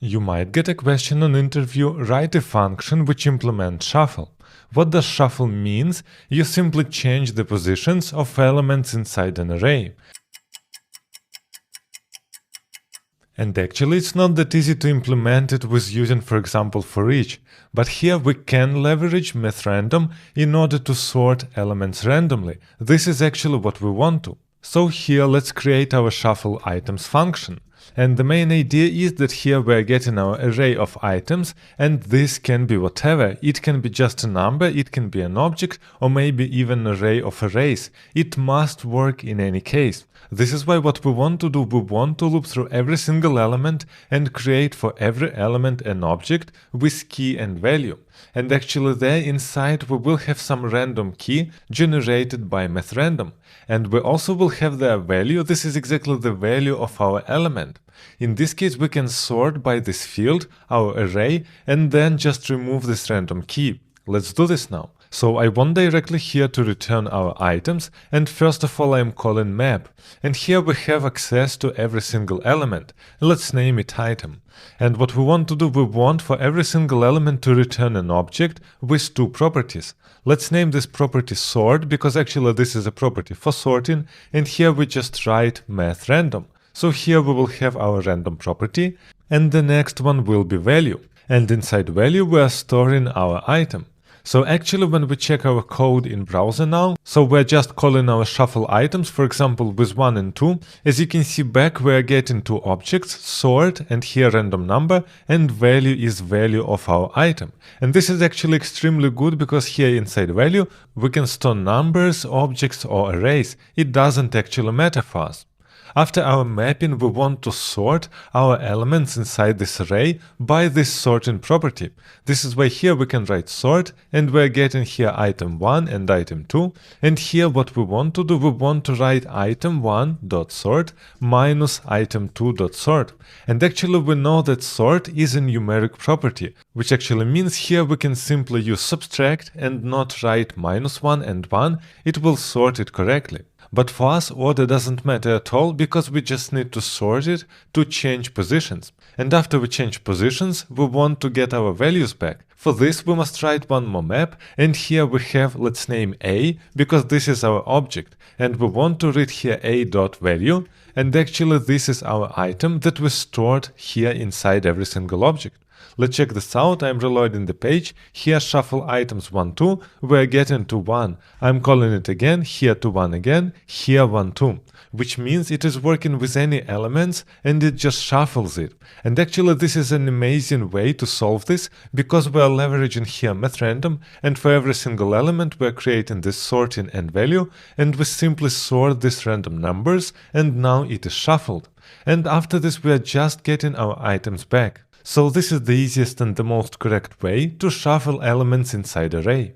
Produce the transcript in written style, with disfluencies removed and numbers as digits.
You might get a question on interview, write a function which implements shuffle. What does shuffle means? You simply change the positions of elements inside an array. And actually it's not that easy to implement it with using, for example, for each, but here we can leverage mathrandom in order to sort elements randomly. This is actually what we want to. So here let's create our shuffle items function. And the main idea is that here we are getting our array of items, and this can be whatever. It can be just a number, it can be an object, or maybe even an array of arrays. It must work in any case. This is why what we want to do, we want to loop through every single element and create for every element an object with key and value. And actually there inside we will have some random key generated by mathrandom. And we also will have their value. This is exactly the value of our element. In this case we can sort by this field, our array, and then just remove this random key. Let's do this now. So I want directly here to return our items, and first of all I am calling map. And here we have access to every single element. Let's name it item. And what we want to do, we want for every single element to return an object with two properties. Let's name this property sort, because actually this is a property for sorting, and here we just write mathrandom. So here we will have our random property, and the next one will be value. And inside value we are storing our item. So actually when we check our code in browser now, so we're just calling our shuffle items, for example with 1 and 2, as you can see back we are getting two objects, sort and here random number, and value is value of our item. And this is actually extremely good because here inside value we can store numbers, objects or arrays. It doesn't actually matter for us. After our mapping, we want to sort our elements inside this array by this sorting property. This is why here we can write sort, and we're getting here item 1 and item 2. And here what we want to do, we want to write item1.sort minus item2.sort. And actually we know that sort is a numeric property, which actually means here we can simply use subtract and not write -1 and 1. It will sort it correctly. But for us, order doesn't matter at all because we just need to sort it to change positions. And after we change positions, we want to get our values back. For this, we must write one more map, and here we have, let's name A, because this is our object. And we want to read here A.value, and actually this is our item that we stored here inside every single object. Let's check this out. I'm reloading the page. Here shuffle items 1, 2. We're getting to 1. I'm calling it again. Here to 1 again. Here 1, 2. Which means it is working with any elements and it just shuffles it. And actually this is an amazing way to solve this because we are leveraging here mathrandom, and for every single element we're creating this sorting and value, and we simply sort these random numbers and now it is shuffled. And after this we are just getting our items back. So this is the easiest and the most correct way to shuffle elements inside array.